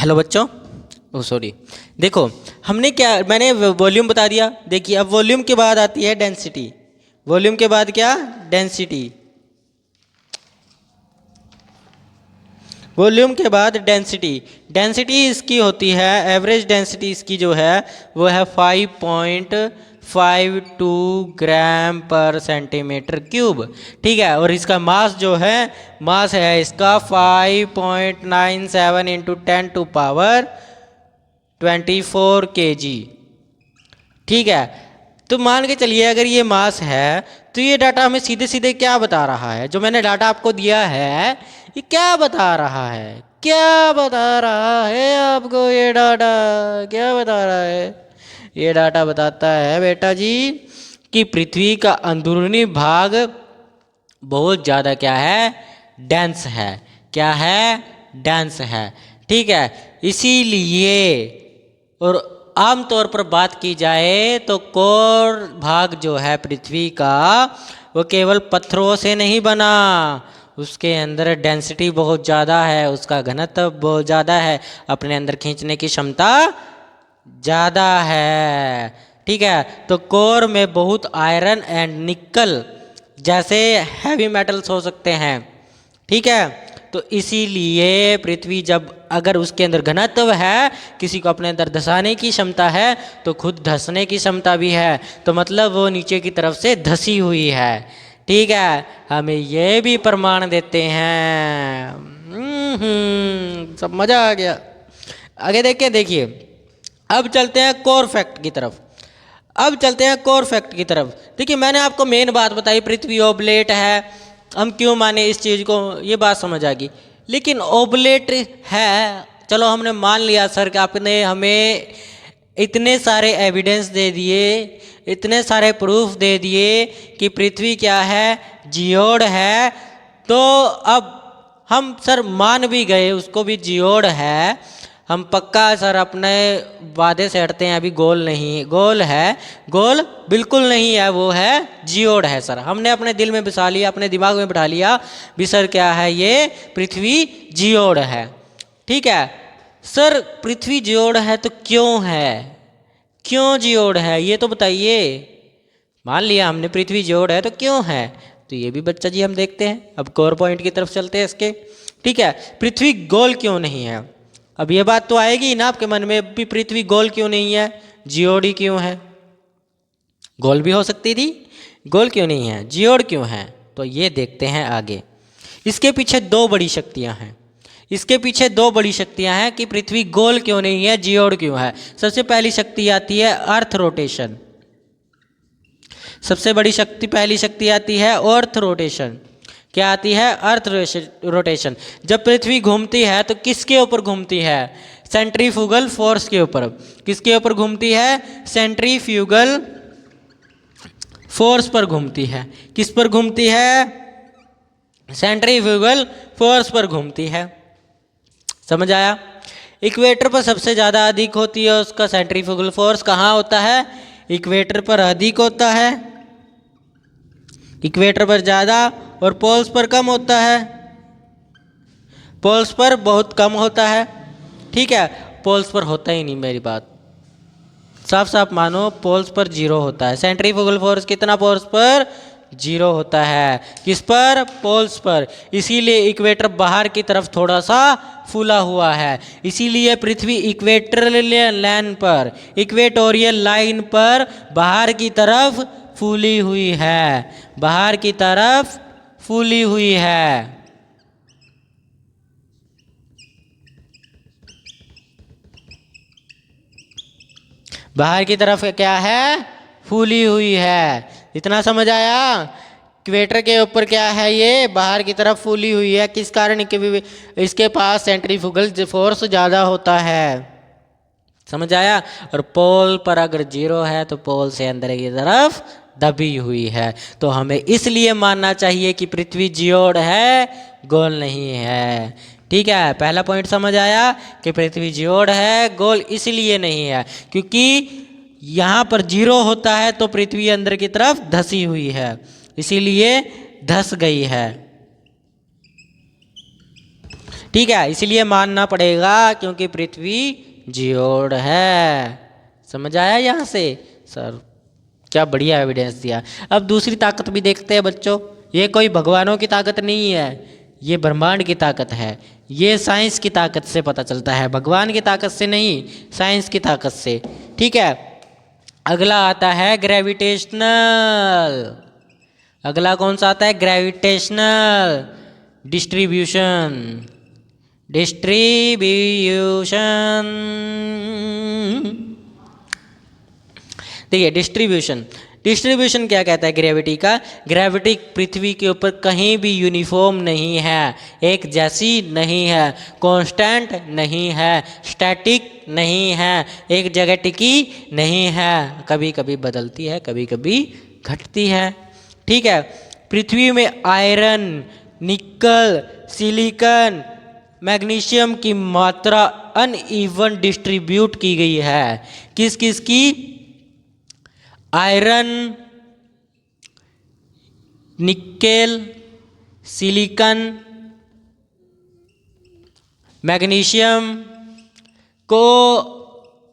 Hello बच्चों, ओ sorry, देखो हमने क्या, मैंने वॉल्यूम बता दिया। देखिए अब वॉल्यूम के बाद आती है डेंसिटी। वॉल्यूम के बाद क्या? डेंसिटी। वॉल्यूम के बाद डेंसिटी। डेंसिटी इसकी होती है, एवरेज डेंसिटी इसकी जो है वो है 5.52 ग्राम पर सेंटीमीटर क्यूब। ठीक है, और इसका मास जो है, मास है इसका 5.97 इंटू 10⁻24 kg। ठीक है, तो मान के चलिए अगर ये मास है तो ये डाटा हमें सीधे सीधे क्या बता रहा है? जो मैंने डाटा आपको दिया है ये क्या बता रहा है? क्या बता रहा है आपको ये डाटा? क्या बता रहा है? ये डाटा बताता है बेटा जी कि पृथ्वी का अंदरूनी भाग बहुत ज़्यादा क्या है? डेंस है। क्या है? डेंस है। ठीक है, इसीलिए, और आमतौर पर बात की जाए तो कोर भाग जो है पृथ्वी का वो केवल पत्थरों से नहीं बना, उसके अंदर डेंसिटी बहुत ज़्यादा है, उसका घनत्व बहुत ज़्यादा है, अपने अंदर खींचने की क्षमता ज़्यादा है। ठीक है, तो कोर में बहुत आयरन एंड निकल जैसे हैवी मेटल्स हो सकते हैं। ठीक है, तो इसीलिए पृथ्वी जब अगर उसके अंदर घनत्व है, किसी को अपने अंदर धंसाने की क्षमता है तो खुद धंसने की क्षमता भी है, तो मतलब वो नीचे की तरफ से धंसी हुई है। ठीक है, हमें ये भी प्रमाण देते हैं। सब मजा आ गया। आगे देखिए अब चलते हैं कोर फैक्ट की तरफ। अब चलते हैं कोर फैक्ट की तरफ। देखिए मैंने आपको मेन बात बताई, पृथ्वी ओबलेट है, हम क्यों माने इस चीज़ को, ये बात समझ आ गई। लेकिन ओबलेट है, चलो हमने मान लिया सर कि आपने हमें इतने सारे एविडेंस दे दिए, इतने सारे प्रूफ दे दिए कि पृथ्वी क्या है? जियोड है। तो अब हम सर मान भी गए उसको भी जियोड है, हम पक्का सर अपने वादे से हटते हैं, अभी गोल नहीं, गोल है, गोल बिल्कुल नहीं है, वो है जियोड है सर। हमने अपने दिल में बसा लिया, अपने दिमाग में बिठा लिया भी सर क्या है ये? पृथ्वी जियोड है। ठीक है सर, पृथ्वी जियोड है तो क्यों है? क्यों जियोड है ये तो बताइए। मान लिया हमने पृथ्वी जियोड है तो क्यों है, तो ये भी बच्चा जी हम देखते हैं। अब कोर पॉइंट की तरफ चलते हैं इसके। ठीक है, पृथ्वी गोल क्यों नहीं है? अब ये बात तो आएगी ना आपके मन में भी, पृथ्वी गोल क्यों नहीं है, जियोड ही क्यों है? गोल भी हो सकती थी, गोल क्यों नहीं है, जियोड क्यों है? तो ये देखते हैं आगे। इसके पीछे दो बड़ी शक्तियां हैं, इसके पीछे दो बड़ी शक्तियां हैं कि पृथ्वी गोल क्यों नहीं है, जियोड क्यों है। सबसे पहली शक्ति आती है अर्थ रोटेशन। सबसे बड़ी शक्ति, पहली शक्ति आती है अर्थ रोटेशन। क्या आती है? Earth rotation. जब पृथ्वी घूमती है तो किसके ऊपर घूमती है? सेंट्रीफ्यूगल फोर्स के ऊपर। किसके ऊपर घूमती है? सेंट्रीफ्यूगल फोर्स पर घूमती है। किस पर घूमती है? सेंट्रीफ्यूगल फोर्स पर घूमती है। समझ आया? इक्वेटर पर सबसे ज़्यादा अधिक होती है उसका सेंट्रीफ्यूगल फोर्स। कहाँ होता है? इक्वेटर पर अधिक होता है, इक्वेटर पर ज़्यादा, और पोल्स पर कम होता है। पोल्स पर बहुत कम होता है। ठीक है, पोल्स पर होता ही नहीं, मेरी बात साफ साफ मानो, पोल्स पर जीरो होता है। सेंट्रीफ्यूगल फोर्स कितना? पोल्स पर जीरो होता है। किस पर? पोल्स पर। इसीलिए इक्वेटर बाहर की तरफ थोड़ा सा फूला हुआ है। इसीलिए पृथ्वी इक्वेटोरियल लाइन पर, इक्वेटोरियल लाइन पर बाहर की तरफ फूली हुई है, बाहर की तरफ फूली हुई है। बाहर की तरफ क्या है? फूली हुई है। इतना समझ आया? इक्वेटर के ऊपर क्या है? ये बाहर की तरफ फूली हुई है। किस कारण? कि इसके पास सेंट्रीफ्यूगल फोर्स ज़्यादा होता है। समझ आया? और पोल पर अगर जीरो है तो पोल से अंदर की तरफ दबी हुई है। तो हमें इसलिए मानना चाहिए कि पृथ्वी जियोड है, गोल नहीं है। ठीक है, पहला पॉइंट समझ आया कि पृथ्वी जियोड है, गोल इसलिए नहीं है क्योंकि यहाँ पर जीरो होता है तो पृथ्वी अंदर की तरफ धसी हुई है, इसीलिए धस गई है। ठीक है, इसलिए मानना पड़ेगा क्योंकि पृथ्वी जियोड है। समझ आया यहाँ से? सर क्या बढ़िया एविडेंस दिया। अब दूसरी ताकत भी देखते हैं बच्चों। ये कोई भगवानों की ताकत नहीं है, ये ब्रह्मांड की ताकत है। ये साइंस की ताकत से पता चलता है, भगवान की ताकत से नहीं, साइंस की ताकत से। ठीक है, अगला आता है ग्रेविटेशनल। अगला कौन सा आता है? Gravitational distribution. डिस्ट्रीब्यूशन, देखिए डिस्ट्रीब्यूशन, डिस्ट्रीब्यूशन क्या कहता है ग्रेविटी का? ग्रेविटी पृथ्वी के ऊपर कहीं भी यूनिफॉर्म नहीं है, एक जैसी नहीं है, कांस्टेंट नहीं है, स्टैटिक नहीं है, एक जगह टिकी नहीं है, कभी कभी बदलती है, कभी कभी घटती है। ठीक है, पृथ्वी में आयरन, निकल, सिलिकॉन, मैग्नीशियम की मात्रा अनइवन डिस्ट्रीब्यूट की गई है। किस किस की? आयरन, निकेल, सिलिकॉन, मैग्नीशियम को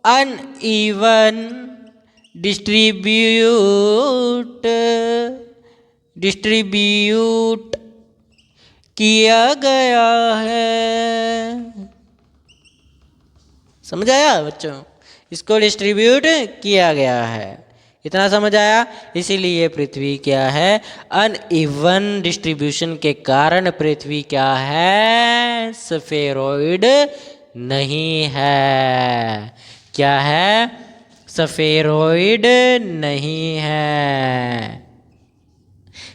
अनइवन डिस्ट्रीब्यूट किया गया है। समझ आया बच्चों? इसको डिस्ट्रीब्यूट किया गया है, इतना समझ आया? इसीलिए पृथ्वी क्या है? अनइवन डिस्ट्रीब्यूशन के कारण पृथ्वी क्या है? स्फेरॉइड नहीं है। क्या है? स्फेरॉइड नहीं है।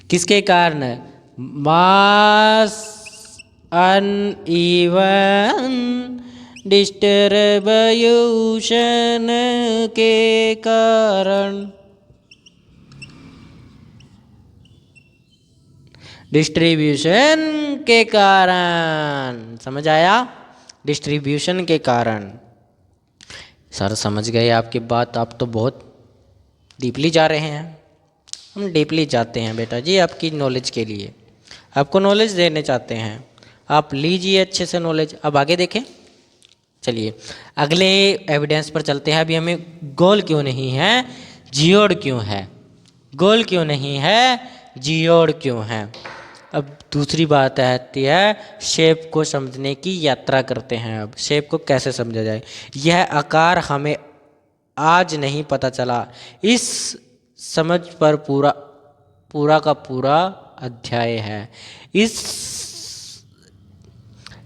किसके कारण? मास अनइवन डिस्ट्रीब्यूशन के कारण। डिस्ट्रीब्यूशन के कारण, समझ आया? डिस्ट्रीब्यूशन के कारण। सर समझ गए आपकी बात, आप तो बहुत डीपली जा रहे हैं। हम डीपली जाते हैं बेटा जी आपकी नॉलेज के लिए, आपको नॉलेज देने चाहते हैं, आप लीजिए अच्छे से नॉलेज। अब आगे देखें, चलिए अगले एविडेंस पर चलते हैं। अभी हमें गोल क्यों नहीं है, जियोड क्यों है? गोल क्यों नहीं है, जियोड क्यों है? अब दूसरी बात आती है, शेप को समझने की यात्रा करते हैं। अब शेप को कैसे समझा जाए? यह आकार हमें आज नहीं पता चला, इस समझ पर पूरा का पूरा अध्याय है। इस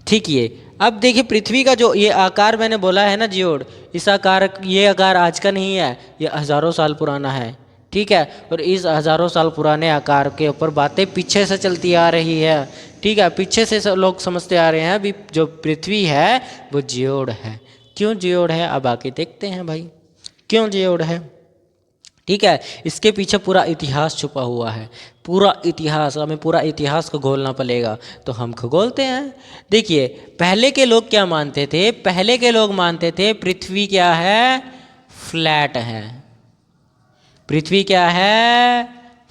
ठीक है, अब देखिए पृथ्वी का जो ये आकार मैंने बोला है ना जियोड, इस आकार, ये आकार आज का नहीं है, ये हज़ारों साल पुराना है। ठीक है, और इस हज़ारों साल पुराने आकार के ऊपर बातें पीछे से चलती आ रही है। ठीक है, पीछे से लोग समझते आ रहे हैं अभी जो पृथ्वी है वो जियोड है। क्यों जियोड है? अब आके देखते हैं भाई क्यों जियोड है। ठीक है, इसके पीछे पूरा इतिहास छुपा हुआ है, पूरा इतिहास। हमें पूरा इतिहास को घोलना पड़ेगा, तो हम खगोलते हैं। देखिए पहले के लोग क्या मानते थे? पहले के लोग मानते थे पृथ्वी क्या है? फ्लैट है। पृथ्वी क्या है?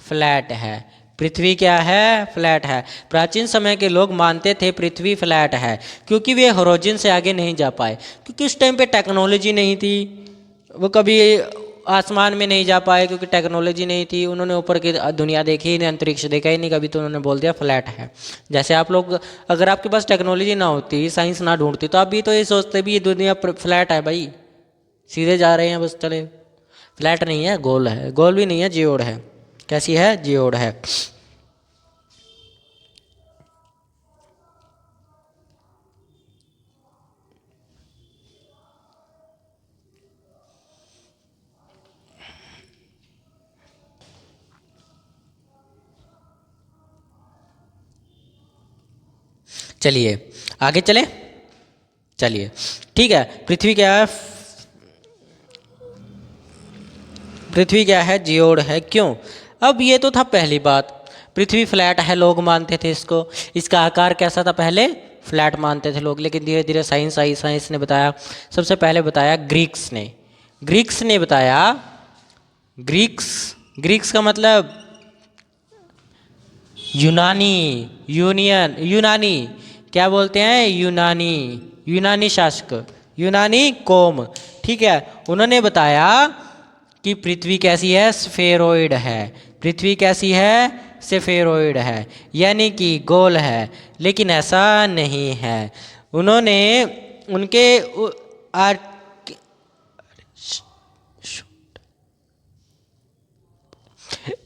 फ्लैट है। पृथ्वी क्या है? फ्लैट है। प्राचीन समय के लोग मानते थे पृथ्वी फ्लैट है, क्योंकि वे होरिज़न से आगे नहीं जा पाए, क्योंकि उस टाइम पे टेक्नोलॉजी नहीं थी, वो कभी आसमान में नहीं जा पाए क्योंकि टेक्नोलॉजी नहीं थी। उन्होंने ऊपर की दुनिया देखी ही नहीं, अंतरिक्ष देखा ही नहीं कभी, तो उन्होंने बोल दिया फ्लैट है। जैसे आप लोग, अगर आपके पास टेक्नोलॉजी ना होती, साइंस ना ढूंढती, तो आप भी तो ये सोचते भी ये दुनिया फ्लैट है भाई, सीधे जा रहे हैं बस चले। फ्लैट नहीं है, गोल है। गोल भी नहीं है, जियोड है। कैसी है? जियोड है। चलिए आगे चले। चलिए ठीक है, पृथ्वी क्या है? पृथ्वी क्या है? जियोड है। क्यों? अब ये तो था पहली बात, पृथ्वी फ्लैट है, लोग मानते थे इसको। इसका आकार कैसा था? पहले फ्लैट मानते थे लोग, लेकिन धीरे धीरे साइंस आई, साइंस ने बताया। सबसे पहले बताया ग्रीक्स ने बताया। ग्रीक्स का मतलब यूनानी, यूनानी क्या बोलते हैं, यूनानी शासक, यूनानी कौम, ठीक है। उन्होंने बताया कि पृथ्वी कैसी है, स्फेरॉइड है। पृथ्वी कैसी है, स्फेरॉइड है, यानी कि गोल है। लेकिन ऐसा नहीं है। उन्होंने उनके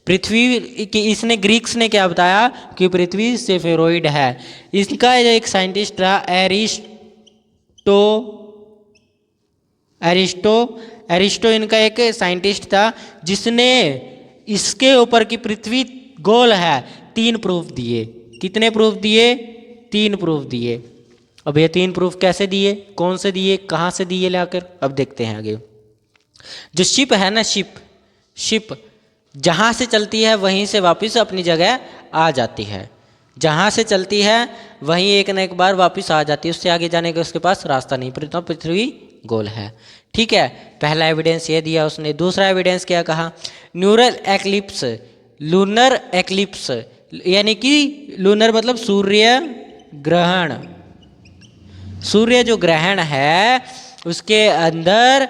पृथ्वी की, इसने ग्रीक्स ने क्या बताया कि पृथ्वी स्फेरॉइड है। इसका एक साइंटिस्ट था एरिस्टो इनका एक साइंटिस्ट था, जिसने इसके ऊपर की पृथ्वी गोल है 3 प्रूफ दिए। कितने प्रूफ दिए, 3 प्रूफ दिए। अब ये 3 प्रूफ कैसे दिए, कौन से दिए, कहाँ से दिए लाकर, अब देखते हैं आगे। जो शिप है ना, शिप जहाँ से चलती है वहीं से वापस अपनी जगह आ जाती है। जहाँ से चलती है वहीं एक न एक बार वापस आ जाती है, उससे आगे जाने का उसके पास रास्ता नहीं, पृथ्वी गोल है, ठीक है। पहला एविडेंस ये दिया उसने। दूसरा एविडेंस क्या कहा, लूनर एक्लिप्स, यानी कि लूनर मतलब सूर्य ग्रहण। सूर्य जो ग्रहण है उसके अंदर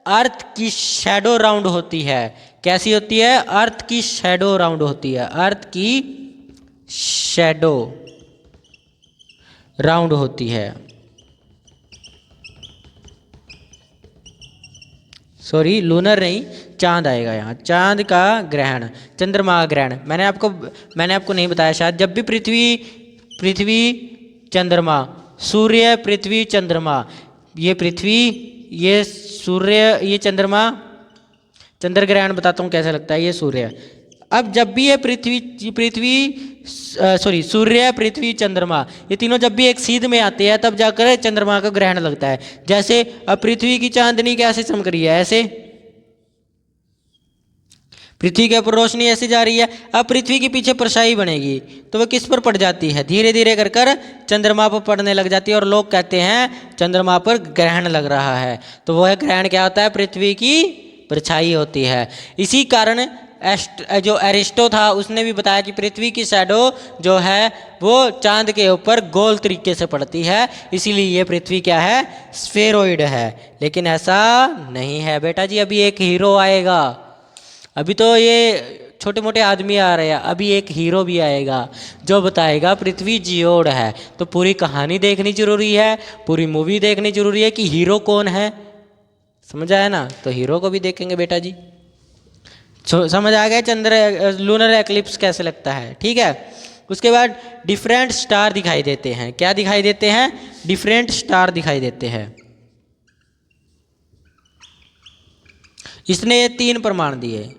अर्थ की शैडो राउंड होती है। कैसी होती है, अर्थ की शैडो राउंड होती है, अर्थ की शैडो राउंड होती है। सॉरी, लूनर नहीं, चांद आएगा यहाँ, चांद का ग्रहण, चंद्रमा का ग्रहण। मैंने आपको नहीं बताया शायद, जब भी पृथ्वी चंद्रमा, सूर्य पृथ्वी चंद्रमा, ये पृथ्वी, ये सूर्य, ये चंद्रमा, चंद्र ग्रहण बताता हूँ कैसा लगता है, ये सूर्य। अब जब भी ये सूर्य पृथ्वी चंद्रमा, ये तीनों जब भी एक सीध में आते हैं तब जाकर चंद्रमा का ग्रहण लगता है। जैसे अब पृथ्वी की चांदनी कैसे चमक रही है, ऐसे पृथ्वी के ऊपर रोशनी ऐसे जा रही है। अब पृथ्वी के पीछे परछाई बनेगी तो वह किस पर पड़ जाती है, धीरे धीरे कर चंद्रमा पर पड़ने लग जाती है, और लोग कहते हैं चंद्रमा पर ग्रहण लग रहा है। तो वह ग्रहण क्या होता है, पृथ्वी की परछाई होती है। इसी कारण जो एरिस्टो था उसने भी बताया कि पृथ्वी की शैडो जो है वो चांद के ऊपर गोल तरीके से पड़ती है, इसीलिए ये पृथ्वी क्या है, स्फेरॉइड है। लेकिन ऐसा नहीं है बेटा जी, अभी एक हीरो आएगा। अभी तो ये छोटे मोटे आदमी आ रहे हैं, अभी एक हीरो भी आएगा जो बताएगा पृथ्वी जियोड है। तो पूरी कहानी देखनी जरूरी है, पूरी मूवी देखनी जरूरी है कि हीरो कौन है। समझ आया ना, तो हीरो को भी देखेंगे बेटा जी। समझ आ गया लूनर एक्लिप्स कैसे लगता है, ठीक है। उसके बाद डिफरेंट स्टार दिखाई देते हैं। क्या दिखाई देते हैं, डिफरेंट स्टार दिखाई देते हैं। इसने ये 3 प्रमाण दिए,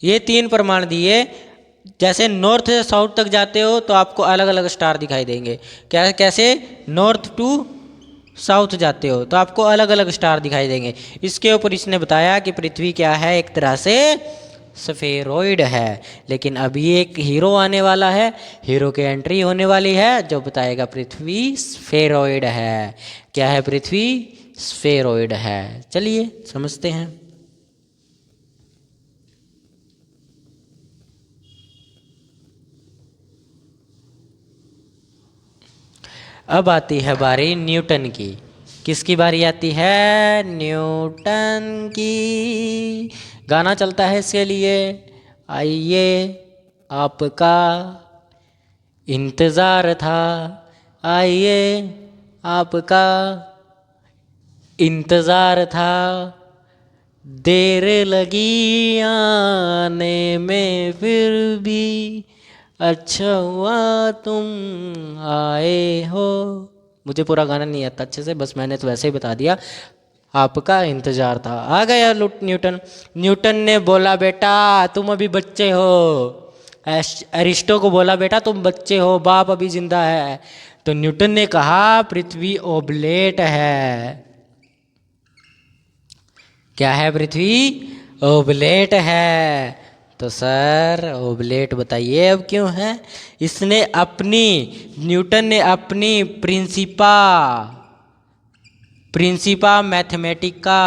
ये 3 प्रमाण दिए। जैसे नॉर्थ से साउथ तक जाते हो तो आपको अलग अलग स्टार दिखाई देंगे। कैसे, नॉर्थ टू साउथ जाते हो तो आपको अलग अलग स्टार दिखाई देंगे। इसके ऊपर इसने बताया कि पृथ्वी क्या है, एक तरह से स्फेरॉइड है। लेकिन अभी एक हीरो आने वाला है, हीरो की एंट्री होने वाली है जो बताएगा पृथ्वी स्फेरॉइड है। क्या है, पृथ्वी स्फेरॉइड है। चलिए समझते हैं। अब आती है बारी न्यूटन की। किसकी बारी आती है, न्यूटन की। गाना चलता है इसके लिए, आइए आपका इंतज़ार था, आइए आपका इंतज़ार था, देर लगी आने में फिर भी अच्छा हुआ तुम आए हो। मुझे पूरा गाना नहीं आता अच्छे से, बस मैंने तो वैसे ही बता दिया। आपका इंतजार था, आ गया न्यूटन ने बोला बेटा तुम अभी बच्चे हो। एरिस्टो को बोला बेटा तुम बच्चे हो, बाप अभी जिंदा है। तो न्यूटन ने कहा पृथ्वी ओबलेट है। क्या है, पृथ्वी ओबलेट है। तो सर ओबलेट बताइए अब क्यों है। न्यूटन ने अपनी प्रिंसिपा मैथमेटिका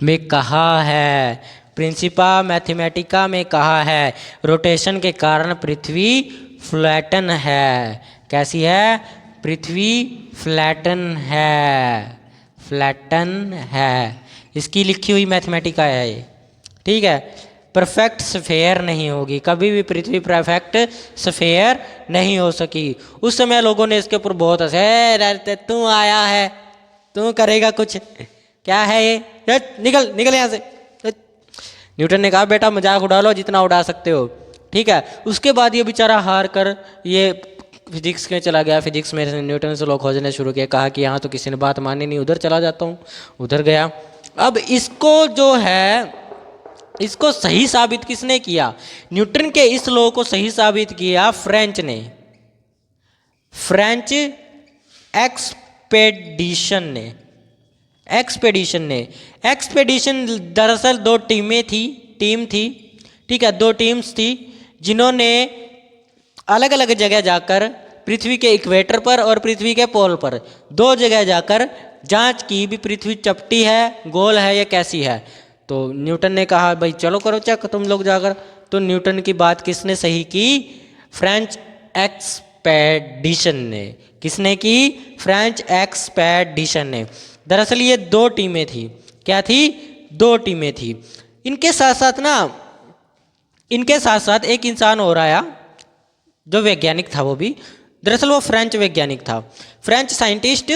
में कहा है, प्रिंसिपा मैथमेटिका में कहा है रोटेशन के कारण पृथ्वी फ्लैटन है। कैसी है? पृथ्वी फ्लैटन है, फ्लैटन है। इसकी लिखी हुई मैथमेटिका है ये, ठीक है। परफेक्ट स्फेयर नहीं होगी कभी भी, पृथ्वी परफेक्ट स्फेयर नहीं हो सकी। उस समय लोगों ने इसके ऊपर बहुत हंसे, तू आया है, तू करेगा कुछ, क्या है ये, निकल निकल यहाँ से। न्यूटन ने कहा बेटा मजाक उड़ा लो जितना उड़ा सकते हो, ठीक है। उसके बाद ये बेचारा हार कर ये फिजिक्स में चला गया। फिजिक्स में न्यूटन से लोग खोजने शुरू किया, कहा कि यहाँ तो किसी ने बात मानी नहीं, उधर चला जाता हूँ, उधर गया। अब इसको जो है, इसको सही साबित किसने किया? न्यूटन के इस लॉ को सही साबित किया फ्रेंच ने, फ्रेंच एक्सपेडिशन ने, एक्सपेडिशन दरअसल दो टीम थी, ठीक है, दो टीम्स थी जिन्होंने अलग अलग जगह जाकर पृथ्वी के इक्वेटर पर और पृथ्वी के पोल पर दो जगह जाकर जांच की भी पृथ्वी चपटी है, गोल है या कैसी है। तो न्यूटन ने कहा भाई चलो करो चेक तुम लोग जाकर। तो न्यूटन की बात किसने सही की? फ्रेंच एक्सपेडिशन ने। किसने की? फ्रेंच एक्सपेडिशन ने। दरअसल ये दो टीमें थी। क्या थी? दो टीमें थी। इनके साथ साथ एक इंसान और आया जो वैज्ञानिक था, वो भी दरअसल वो फ्रेंच वैज्ञानिक था, फ्रेंच साइंटिस्ट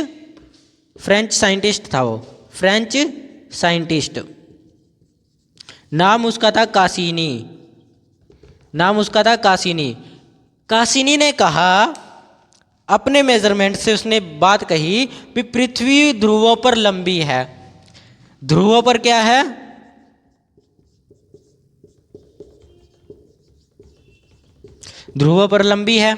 था वो, फ्रेंच साइंटिस्ट। नाम उसका था कासिनी। कासिनी ने कहा, अपने मेजरमेंट से उसने बात कही कि पृथ्वी ध्रुवों पर लंबी है। ध्रुवों पर क्या है? ध्रुवों पर लंबी है,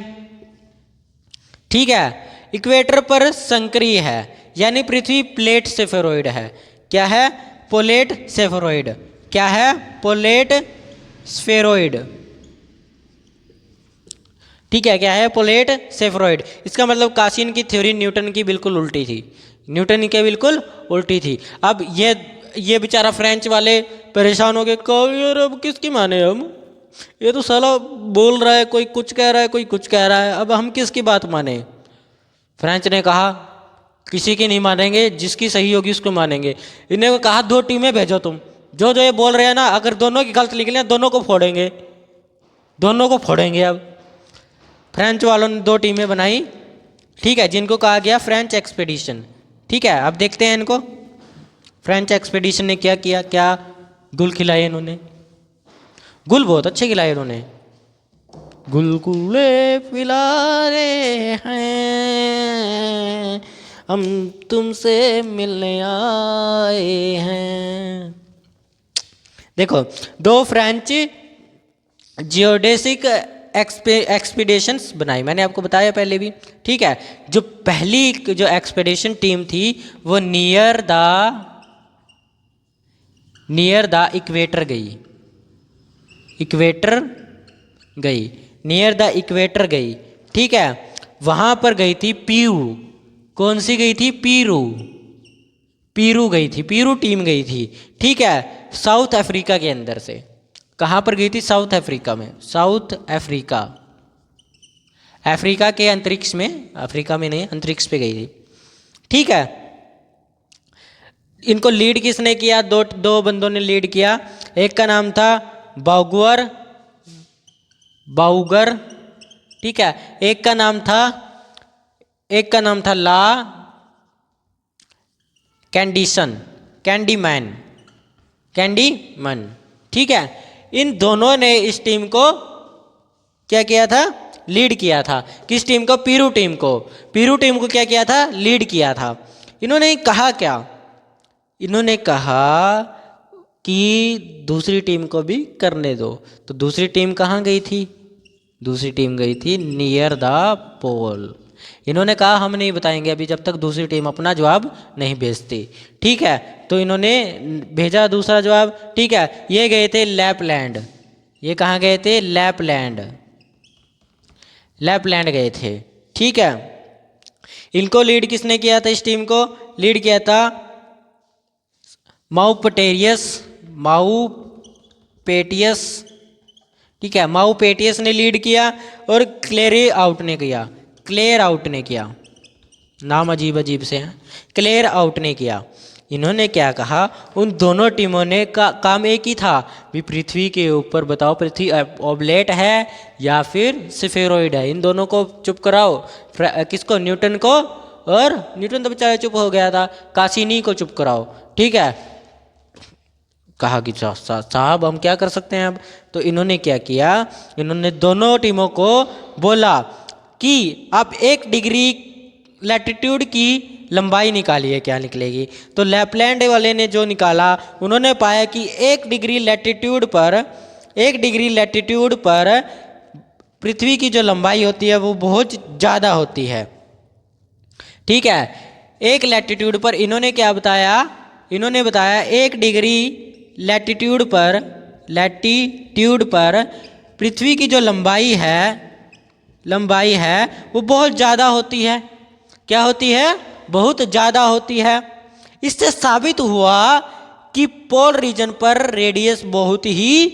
ठीक है। इक्वेटर पर संकरी है, यानी पृथ्वी प्लेट सेफेरॉइड है। क्या है? पोलेट सेफेरॉइड। क्या है? पोलेट स्फेरॉइड, ठीक है। क्या है? पोलेट सेफेरॉइड। इसका मतलब कासिन की थ्योरी न्यूटन की बिल्कुल उल्टी थी, न्यूटन की बिल्कुल उल्टी थी। अब ये बेचारा फ्रेंच वाले परेशान हो गए, यार अब किसकी माने हम, ये तो साला बोल रहा है, कोई कुछ कह रहा है, कोई कुछ कह रहा है, अब हम किसकी बात माने? फ्रेंच ने कहा किसी की नहीं मानेंगे, जिसकी सही होगी उसको मानेंगे। इन्हें कहा दो टीमें भेजो तुम, जो ये बोल रहे हैं ना, अगर दोनों की गलत निकले दोनों को फोड़ेंगे। अब फ्रेंच वालों ने दो टीमें बनाई, ठीक है, जिनको कहा गया फ्रेंच एक्सपेडिशन, ठीक है। अब देखते हैं इनको फ्रेंच एक्सपेडिशन ने क्या किया, क्या गुल खिलाए इन्होंने। गुल बहुत अच्छे खिलाए इन्होंने, गुलगुले पिला रहे हैं, हम तुमसे मिलने आए हैं। देखो, दो फ्रेंच जियोडेसिक एक्सपीडिशंस बनाई, मैंने आपको बताया पहले भी, ठीक है। जो पहली जो एक्सपीडिशन टीम थी वो नियर द इक्वेटर गई, नियर द इक्वेटर गई, ठीक है। वहां पर गई थी पीरू। कौन सी गई थी? पीरू गई थी, पीरू टीम गई थी, ठीक है, साउथ अफ्रीका के अंदर से। कहां पर गई थी? साउथ अफ्रीका में, साउथ अफ्रीका के अंतरिक्ष में, अफ्रीका में नहीं अंतरिक्ष पे गई थी, ठीक है। इनको लीड किसने किया? दो बंदों ने लीड किया। एक का नाम था बाउगर, ठीक है। एक का नाम था ला कैंडीमैन, ठीक है। इन दोनों ने इस टीम को क्या किया था? लीड किया था। किस टीम को? पीरू टीम को क्या किया था? लीड किया था। इन्होंने कहा क्या? इन्होंने कहा कि दूसरी टीम को भी करने दो। तो दूसरी टीम कहाँ गई थी? दूसरी टीम गई थी नियर द पोल। इन्होंने कहा हम नहीं बताएंगे अभी जब तक दूसरी टीम अपना जवाब नहीं भेजती, ठीक है। तो इन्होंने भेजा दूसरा जवाब, ठीक है। ये गए थे लैपलैंड। ये कहाँ गए थे? लैपलैंड गए थे, ठीक है। इनको लीड किसने किया था? इस टीम को लीड किया था माउपेटियस ठीक है, माउपेटियस ने लीड किया और क्लेयर आउट ने किया, नाम अजीब अजीब से हैं, क्लेयर आउट ने किया। इन्होंने क्या कहा, उन दोनों टीमों ने काम एक ही था भी पृथ्वी के ऊपर बताओ पृथ्वी ओबलेट है या फिर स्फेरॉइड है, इन दोनों को चुप कराओ। किसको, न्यूटन को, और न्यूटन तो बेचारा चुप हो गया था, कासिनी को चुप कराओ। ठीक है, कहा कि साहब हम क्या कर सकते हैं अब। तो इन्होंने क्या किया, इन्होंने दोनों टीमों को बोला कि आप 1 डिग्री लैटिट्यूड की लंबाई निकालिए, क्या निकलेगी। तो लैपलैंड वाले ने जो निकाला, उन्होंने पाया कि 1 डिग्री लैटिट्यूड पर पृथ्वी की जो लंबाई होती है वो बहुत ज़्यादा होती है। ठीक है, 1 लैटिट्यूड पर इन्होंने क्या बताया, इन्होंने बताया 1 डिग्री लैटिट्यूड पर पृथ्वी की जो लंबाई है वो बहुत ज़्यादा होती है। क्या होती है, बहुत ज़्यादा होती है। इससे साबित हुआ कि पोल रीजन पर रेडियस बहुत ही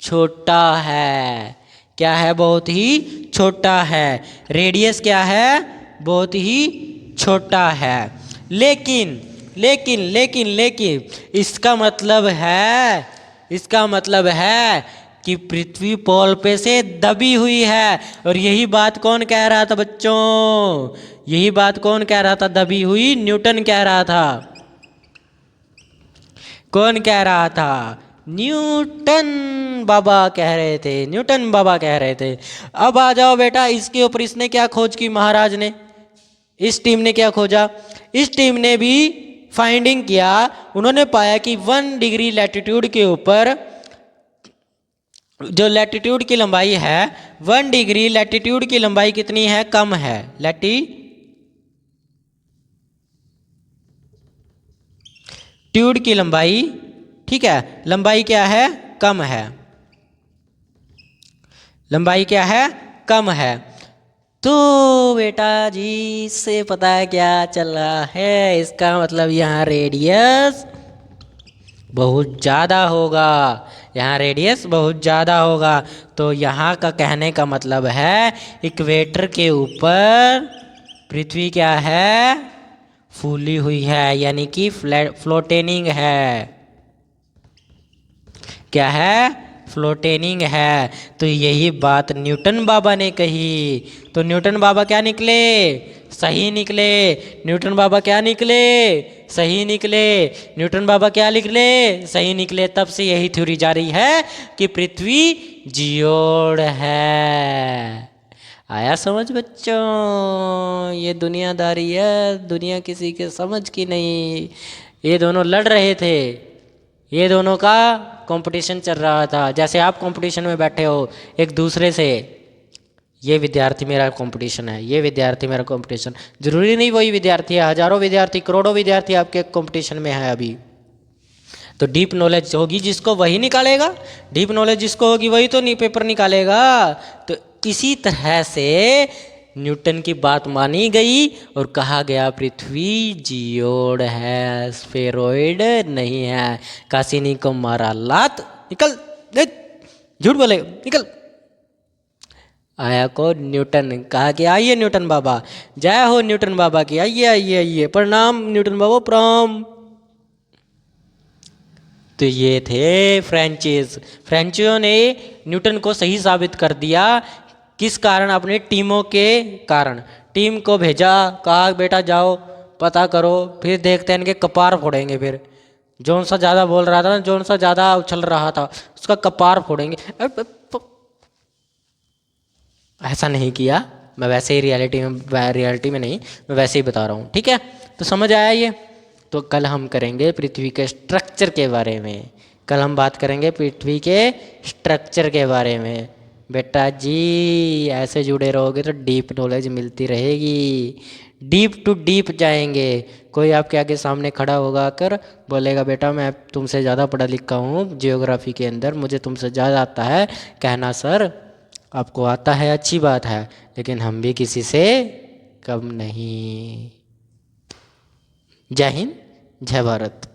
छोटा है। क्या है, बहुत ही छोटा है। रेडियस क्या है, बहुत ही छोटा है। लेकिन इसका मतलब है कि पृथ्वी पोल पे से दबी हुई है। और यही बात कौन कह रहा था बच्चों, यही बात कौन कह रहा था, दबी हुई, न्यूटन कह रहा था। कौन कह रहा था, न्यूटन बाबा कह रहे थे। अब आ जाओ बेटा, इसके ऊपर इसने क्या खोज की, महाराज ने, इस टीम ने क्या खोजा, इस टीम ने भी फाइंडिंग किया। उन्होंने पाया कि 1 डिग्री लैटिट्यूड के ऊपर जो लैटिट्यूड की लंबाई है, 1 डिग्री लैटिट्यूड की लंबाई कितनी है, कम है। लैटिट्यूड की लंबाई, ठीक है, लंबाई क्या है, कम है। लंबाई क्या है, कम है। तो बेटा जी इससे पता है क्या चल रहा है, इसका मतलब यहाँ रेडियस बहुत ज़्यादा होगा, यहाँ रेडियस बहुत ज़्यादा होगा। तो यहाँ का कहने का मतलब है इक्वेटर के ऊपर पृथ्वी क्या है, फूली हुई है, यानी कि फ्लोटेनिंग है। क्या है, फ्लोटेनिंग है। तो यही बात न्यूटन बाबा ने कही। तो न्यूटन बाबा क्या निकले, सही निकले। न्यूटन बाबा क्या निकले, सही निकले। न्यूटन बाबा क्या निकले, सही निकले। तब से यही थ्योरी जारी है कि पृथ्वी जियोड़ है। आया समझ बच्चों, ये दुनियादारी है, दुनिया किसी के समझ की नहीं। ये दोनों लड़ रहे थे, ये दोनों का कंपटीशन चल रहा था। जैसे आप कंपटीशन में बैठे हो एक दूसरे से, ये विद्यार्थी मेरा कंपटीशन है, ये विद्यार्थी मेरा कंपटीशन। जरूरी नहीं वही विद्यार्थी है, हजारों विद्यार्थी, करोड़ों विद्यार्थी आपके कंपटीशन में है अभी। तो डीप नॉलेज होगी जिसको वही निकालेगा, डीप नॉलेज जिसको होगी वही तो नहीं पेपर निकालेगा। तो इसी तरह से न्यूटन की बात मानी गई और कहा गया पृथ्वी जियोड़ है, स्फेरॉइड नहीं है। कासिनी को मारा लात, निकल, झूठ बोले, निकल। आया को न्यूटन, कहा कि आइए न्यूटन बाबा, जय हो न्यूटन बाबा की, आइए आइए आइए, प्रणाम न्यूटन बाबा, प्रणाम। तो ये थे फ्रेंचियों ने न्यूटन को सही साबित कर दिया। किस कारण, अपने टीमों के कारण। टीम को भेजा, कहा बेटा जाओ पता करो, फिर देखते हैं इनके कपार फोड़ेंगे। फिर जौन सा ज़्यादा बोल रहा था ना, जौन सा ज़्यादा उछल रहा था, उसका कपार फोड़ेंगे। ऐसा नहीं किया, मैं वैसे ही रियलिटी में नहीं, मैं वैसे ही बता रहा हूँ। ठीक है, तो समझ आया ये। तो कल हम करेंगे पृथ्वी के स्ट्रक्चर के बारे में, कल हम बात करेंगे पृथ्वी के स्ट्रक्चर के बारे में। बेटा जी ऐसे जुड़े रहोगे तो डीप नॉलेज मिलती रहेगी, डीप टू डीप जाएंगे। कोई आपके आगे सामने खड़ा होगा कर बोलेगा बेटा मैं तुमसे ज़्यादा पढ़ा लिखा हूँ जियोग्राफी के अंदर, मुझे तुमसे ज़्यादा आता है, कहना सर आपको आता है अच्छी बात है, लेकिन हम भी किसी से कम नहीं। जय हिंद, जय भारत।